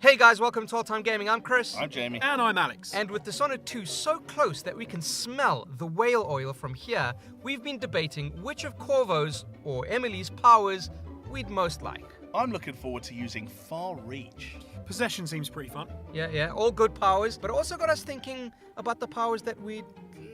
Hey guys, welcome to All Time Gaming. I'm Chris. I'm Jamie. And I'm Alex. And with Dishonored 2 so close that we can smell the whale oil from here, we've been debating which of Corvo's or Emily's powers we'd most like. I'm looking forward to using Far Reach. Possession seems pretty fun. Yeah, all good powers, but also got us thinking about the powers that we'd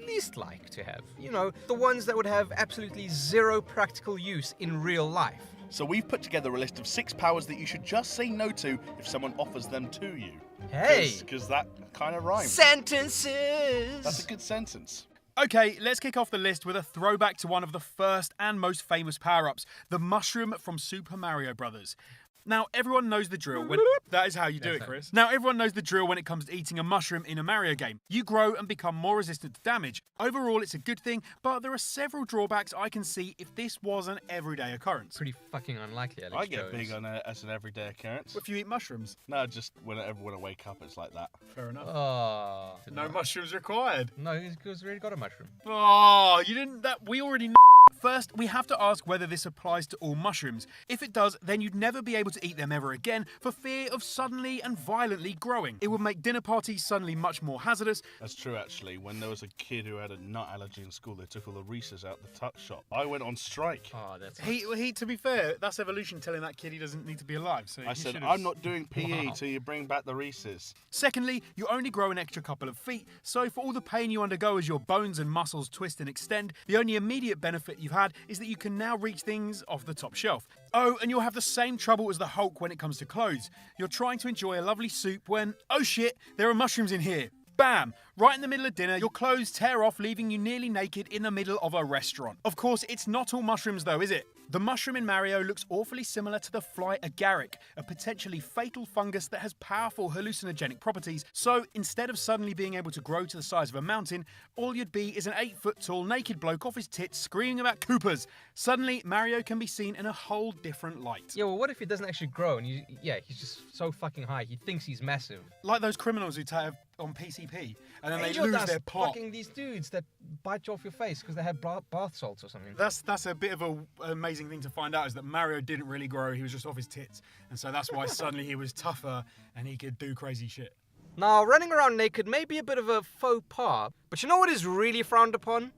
least like to have. You know, the ones that would have absolutely zero practical use in real life. So we've put together a list of 6 powers that you should just say no to if someone offers them to you. Hey! Because that kind of rhymes. Sentences! That's a good sentence. Okay, let's kick off the list with a throwback to one of the first and most famous power-ups, the mushroom from Super Mario Bros. Now, everyone knows the drill when... That is how you do it, Chris. Now, everyone knows the drill when it comes to eating a mushroom in a Mario game. You grow and become more resistant to damage. Overall, it's a good thing, but there are several drawbacks I can see if this was an everyday occurrence. Pretty fucking unlikely, Alex I get Jones. big on it as an everyday occurrence. If you eat mushrooms. No, just whenever I wake up, it's like that. Fair enough. Oh. No mushrooms required. No, he's already got a mushroom. Oh, you didn't... That we already know. First, we have to ask whether this applies to all mushrooms. If it does, then you'd never be able to eat them ever again for fear of suddenly and violently growing. It would make dinner parties suddenly much more hazardous. That's true, actually. When there was a kid who had a nut allergy in school, they took all the Reese's out the tuck shop. I went on strike. Oh, that's... To be fair, that's evolution telling that kid he doesn't need to be alive. So I said, I'm not doing PE till you bring back the Reese's. Secondly, you only grow an extra couple of feet, so for all the pain you undergo as your bones and muscles twist and extend, the only immediate benefit you've had is that you can now reach things off the top shelf. Oh, and you'll have the same trouble as the Hulk when it comes to clothes. You're trying to enjoy a lovely soup when, oh shit, there are mushrooms in here. Bam! Right in the middle of dinner, your clothes tear off, leaving you nearly naked in the middle of a restaurant. Of course, it's not all mushrooms though, is it? The mushroom in Mario looks awfully similar to the fly agaric, a potentially fatal fungus that has powerful hallucinogenic properties. So instead of suddenly being able to grow to the size of a mountain, all you'd be is an 8-foot-tall naked bloke off his tits screaming about Koopas. Suddenly, Mario can be seen in a whole different light. Yeah, well, what if he doesn't actually grow and he's just so fucking high, he thinks he's massive. Like those criminals who have on PCP, and then they Angel lose dust their plot. Fucking these dudes that bite you off your face because they had bath salts or something. That's a bit of an amazing thing to find out, is that Mario didn't really grow, he was just off his tits. And so that's why suddenly he was tougher and he could do crazy shit. Now, running around naked may be a bit of a faux pas, but you know what is really frowned upon?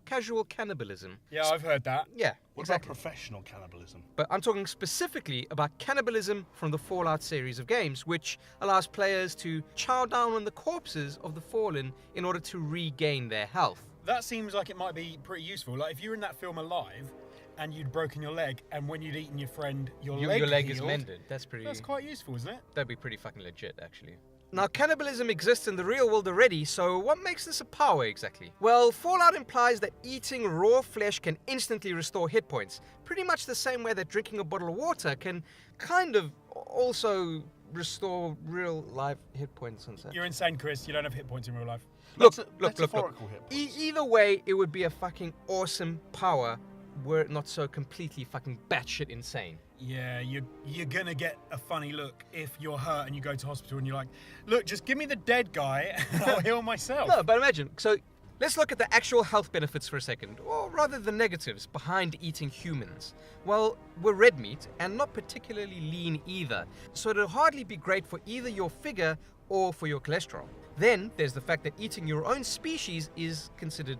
Casual cannibalism. Yeah, I've heard that. Yeah, What exactly. about professional cannibalism? But I'm talking specifically about cannibalism from the Fallout series of games, which allows players to chow down on the corpses of the fallen in order to regain their health. That seems like it might be pretty useful. Like, if you were in that film alive and you'd broken your leg, and when you'd eaten your friend, your leg is healed, mended. That's quite useful, isn't it? That'd be pretty fucking legit, actually. Now, cannibalism exists in the real world already, so what makes this a power exactly? Well, Fallout implies that eating raw flesh can instantly restore hit points, pretty much the same way that drinking a bottle of water can kind of also restore real life hit points and such. You're insane, Chris. You don't have hit points in real life. Look. Metaphorical hit points. Either way, it would be a fucking awesome power were it not so completely fucking batshit insane. Yeah, you're gonna get a funny look if you're hurt and you go to hospital and you're like, look, just give me the dead guy and I'll heal myself. No, but imagine, so let's look at the actual health benefits for a second, or rather the negatives behind eating humans. Well, we're red meat and not particularly lean either, so it'll hardly be great for either your figure or for your cholesterol. Then there's the fact that eating your own species is considered,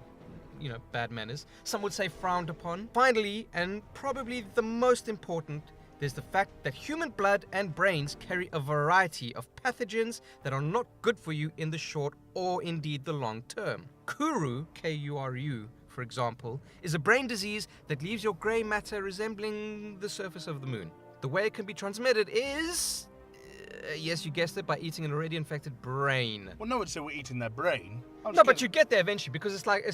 bad manners. Some would say frowned upon. Finally, and probably the most important, there's the fact that human blood and brains carry a variety of pathogens that are not good for you in the short or indeed the long term. Kuru, K-U-R-U, for example, is a brain disease that leaves your grey matter resembling the surface of the moon. The way it can be transmitted is... yes, you guessed it, by eating an already infected brain. Well, no one said we're eating their brain. No, but you get there eventually because it's like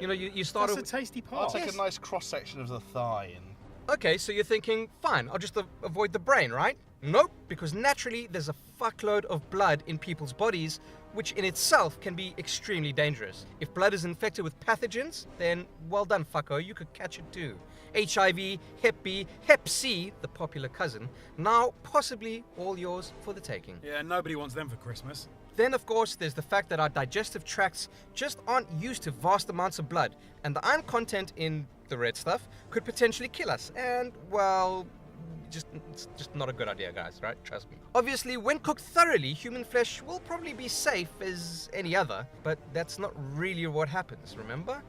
No. you start. That's a tasty I'll part. take a nice cross-section of the thigh and... Okay, so you're thinking, fine, I'll just avoid the brain, right? Nope, because naturally there's a fuckload of blood in people's bodies, which in itself can be extremely dangerous. If blood is infected with pathogens, then well done, fucko, you could catch it too. HIV, Hep B, Hep C, the popular cousin, now possibly all yours for the taking. Yeah, nobody wants them for Christmas. Then, of course, there's the fact that our digestive tracts just aren't used to vast amounts of blood, and the iron content in the red stuff could potentially kill us. And, well, it's just not a good idea, guys, right? Trust me. Obviously, when cooked thoroughly, human flesh will probably be safe as any other, but that's not really what happens, remember?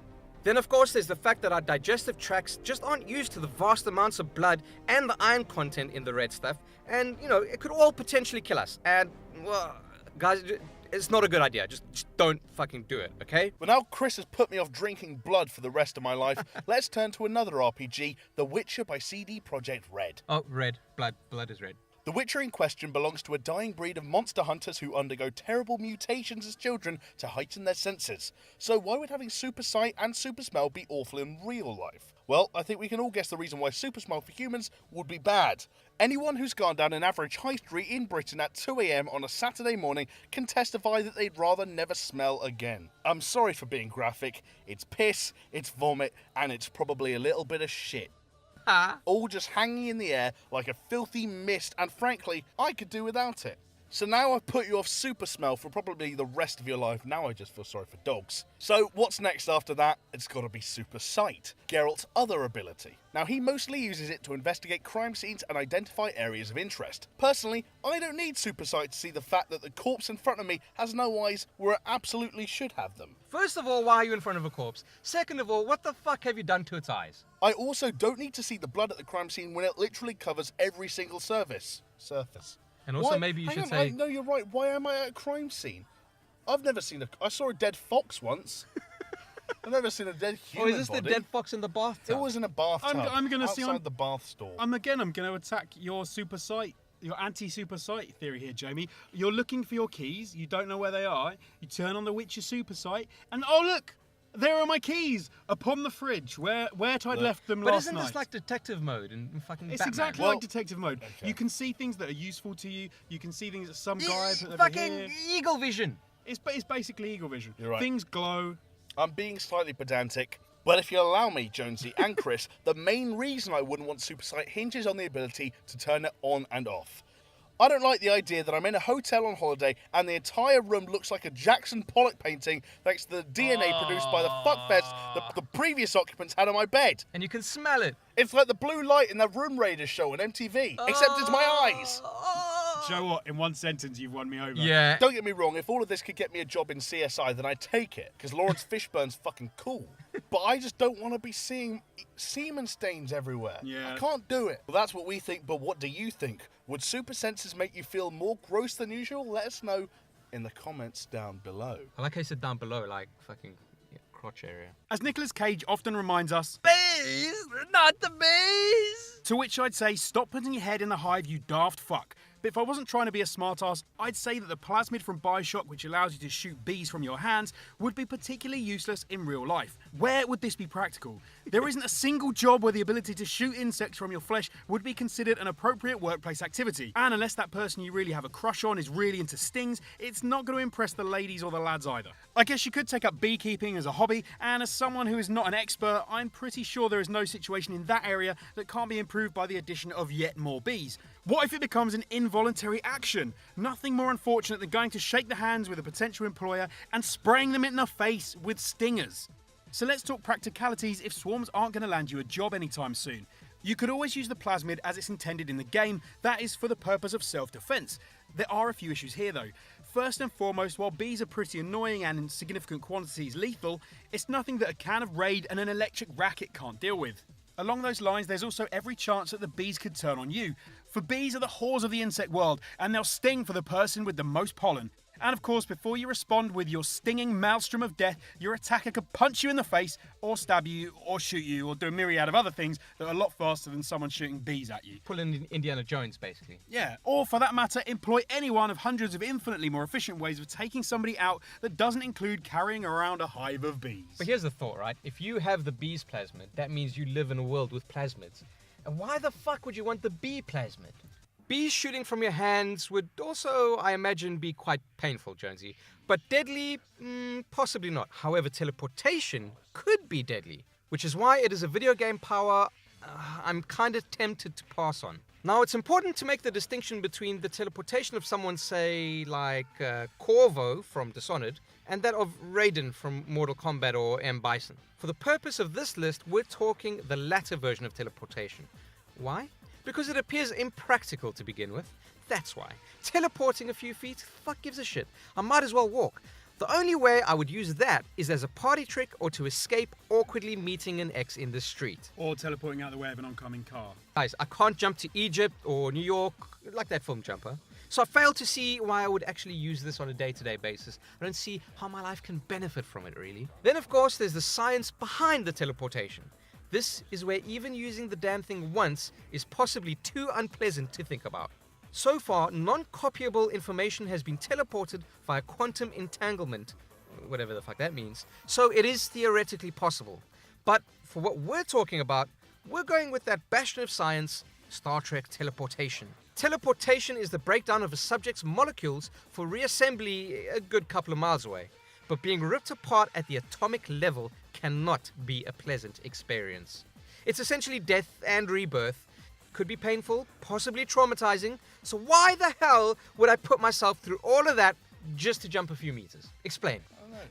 Then, of course, there's the fact that our digestive tracts just aren't used to the vast amounts of blood and the iron content in the red stuff, and, it could all potentially kill us. And, well, guys, it's not a good idea. Just don't fucking do it, okay? But now Chris has put me off drinking blood for the rest of my life, let's turn to another RPG, The Witcher by CD Projekt Red. Oh, red. Blood is red. The Witcher in question belongs to a dying breed of monster hunters who undergo terrible mutations as children to heighten their senses. So why would having super sight and super smell be awful in real life? Well, I think we can all guess the reason why super smell for humans would be bad. Anyone who's gone down an average high street in Britain at 2 AM on a Saturday morning can testify that they'd rather never smell again. I'm sorry for being graphic. It's piss, it's vomit, and it's probably a little bit of shit. All just hanging in the air like a filthy mist, and frankly, I could do without it. So now I've put you off super smell for probably the rest of your life. Now I just feel sorry for dogs. So what's next after that? It's got to be super sight, Geralt's other ability. Now he mostly uses it to investigate crime scenes and identify areas of interest. Personally, I don't need super sight to see the fact that the corpse in front of me has no eyes where it absolutely should have them. First of all, why are you in front of a corpse? Second of all, what the fuck have you done to its eyes? I also don't need to see the blood at the crime scene when it literally covers every single surface. And also Why? maybe you Hang should on, say... No, you're right. Why am I at a crime scene? I've never seen I saw a dead fox once. I've never seen a dead human Oh, is this body. the dead fox in the bathtub? It was in a bathtub. I'm gonna see outside the bath stall. I'm going to attack your super sight, your anti-super sight theory here, Jamie. You're looking for your keys. You don't know where they are. You turn on the Witcher super sight, and oh look, there are my keys upon the fridge where I'd left them But last isn't night. this like detective mode in fucking It's Batman? exactly Well, like detective mode. okay. You can see things that are useful to you. You can see things that some guy put over Fucking here. eagle vision. It's basically eagle vision. You're right. Things glow. I'm being slightly pedantic, but if you allow me, Jonesy and Chris, the main reason I wouldn't want super sight hinges on the ability to turn it on and off. I don't like the idea that I'm in a hotel on holiday and the entire room looks like a Jackson Pollock painting thanks to the DNA produced by the fuckfest that the previous occupants had on my bed. And you can smell it. It's like the blue light in that Room Raiders show on MTV, except it's my eyes. Do you know what? In one sentence, you've won me over. Yeah. Don't get me wrong, if all of this could get me a job in CSI, then I'd take it, because Lawrence Fishburne's fucking cool. But I just don't want to be seeing semen stains everywhere. Yeah. I can't do it. Well, that's what we think, but what do you think? Would super senses make you feel more gross than usual? Let us know in the comments down below. I like how you said down below, like fucking crotch area. As Nicolas Cage often reminds us, Bees! Not the bees! to which I'd say, stop putting your head in the hive, you daft fuck. But if I wasn't trying to be a smartass, I'd say that the plasmid from Bioshock, which allows you to shoot bees from your hands, would be particularly useless in real life. Where would this be practical? There isn't a single job where the ability to shoot insects from your flesh would be considered an appropriate workplace activity. And unless that person you really have a crush on is really into stings, it's not going to impress the ladies or the lads either. I guess you could take up beekeeping as a hobby, and as someone who is not an expert, I'm pretty sure there is no situation in that area that can't be improved by the addition of yet more bees. What if it becomes an involuntary action? Nothing more unfortunate than going to shake the hands with a potential employer and spraying them in the face with stingers. So let's talk practicalities if swarms aren't going to land you a job anytime soon. You could always use the plasmid as it's intended in the game, that is for the purpose of self-defense. There are a few issues here though. First and foremost, while bees are pretty annoying and in significant quantities lethal, it's nothing that a can of Raid and an electric racket can't deal with. Along those lines, there's also every chance that the bees could turn on you. For bees are the whores of the insect world, and they'll sting for the person with the most pollen. And of course, before you respond with your stinging maelstrom of death, your attacker could punch you in the face, or stab you, or shoot you, or do a myriad of other things that are a lot faster than someone shooting bees at you. Pull in Indiana Jones, basically. Yeah, or for that matter, employ any one of hundreds of infinitely more efficient ways of taking somebody out that doesn't include carrying around a hive of bees. But here's the thought, right? If you have the bees plasmid, that means you live in a world with plasmids. And why the fuck would you want the bee plasmid? Bees shooting from your hands would also, I imagine, be quite painful, Jonesy. But deadly? Possibly not. However, teleportation could be deadly, which is why it is a video game power I'm kind of tempted to pass on. Now, it's important to make the distinction between the teleportation of someone, say, like Corvo from Dishonored, and that of Raiden from Mortal Kombat or M. Bison. For the purpose of this list, we're talking the latter version of teleportation. Why? Because it appears impractical to begin with. That's why. Teleporting a few feet, fuck gives a shit. I might as well walk. The only way I would use that is as a party trick or to escape awkwardly meeting an ex in the street. Or teleporting out the way of an oncoming car. Guys, I can't jump to Egypt or New York like that film Jumper. So I fail to see why I would actually use this on a day-to-day basis. I don't see how my life can benefit from it, really. Then, of course, there's the science behind the teleportation. This is where even using the damn thing once is possibly too unpleasant to think about. So far, non-copyable information has been teleported via quantum entanglement, whatever the fuck that means, so it is theoretically possible. But for what we're talking about, we're going with that bastion of science, Star Trek teleportation. Teleportation is the breakdown of a subject's molecules for reassembly a good couple of miles away. But being ripped apart at the atomic level cannot be a pleasant experience. It's essentially death and rebirth. Could be painful, possibly traumatizing, so why the hell would I put myself through all of that just to jump a few meters? Explain.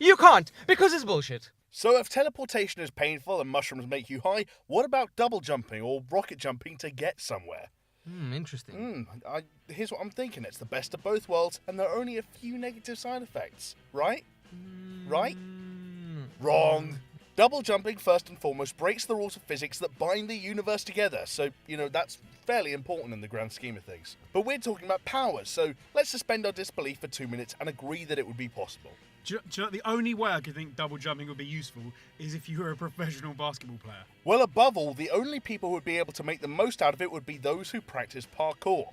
You can't, because it's bullshit. So if teleportation is painful and mushrooms make you high, what about double jumping or rocket jumping to get somewhere? Interesting. Here's what I'm thinking. It's the best of both worlds, and there are only a few negative side effects. Right? Right? Wrong. Double jumping, first and foremost, breaks the rules of physics that bind the universe together, so, that's fairly important in the grand scheme of things. But we're talking about powers, so let's suspend our disbelief for 2 minutes and agree that it would be possible. Do you know, the only way I could think double jumping would be useful is if you were a professional basketball player. Well, above all, the only people who would be able to make the most out of it would be those who practice parkour.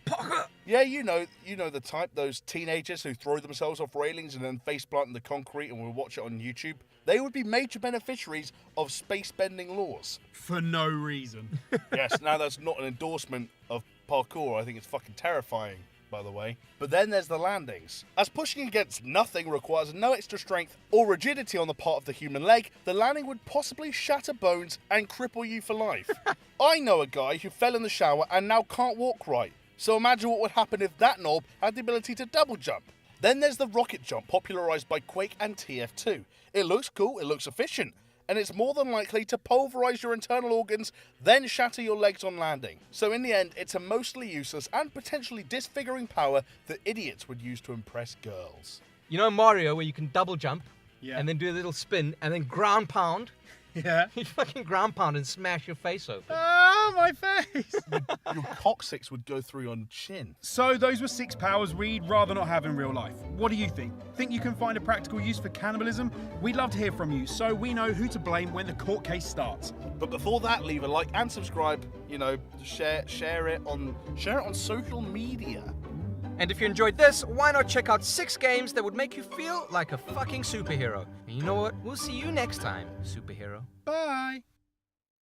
Yeah, you know the type, those teenagers who throw themselves off railings and then faceplant in the concrete and will watch it on YouTube. They would be major beneficiaries of space-bending laws. For no reason. Yes, now that's not an endorsement of parkour. I think it's fucking terrifying, by the way. But then there's the landings. As pushing against nothing requires no extra strength or rigidity on the part of the human leg, the landing would possibly shatter bones and cripple you for life. I know a guy who fell in the shower and now can't walk right. So imagine what would happen if that knob had the ability to double jump. Then there's the rocket jump, popularised by Quake and TF2. It looks cool, it looks efficient, and it's more than likely to pulverise your internal organs, then shatter your legs on landing. So in the end, it's a mostly useless and potentially disfiguring power that idiots would use to impress girls. You know Mario, where you can double jump, Yeah. and then do a little spin, and then ground pound? Yeah. You fucking ground pound and smash your face open. Oh, my face! Your coccyx would go through your chin. So those were 6 powers we'd rather not have in real life. What do you think? Think you can find a practical use for cannibalism? We'd love to hear from you, so we know who to blame when the court case starts. But before that, leave a like and subscribe. Share it on social media. And if you enjoyed this, why not check out 6 games that would make you feel like a fucking superhero? And you know what? We'll see you next time, superhero. Bye!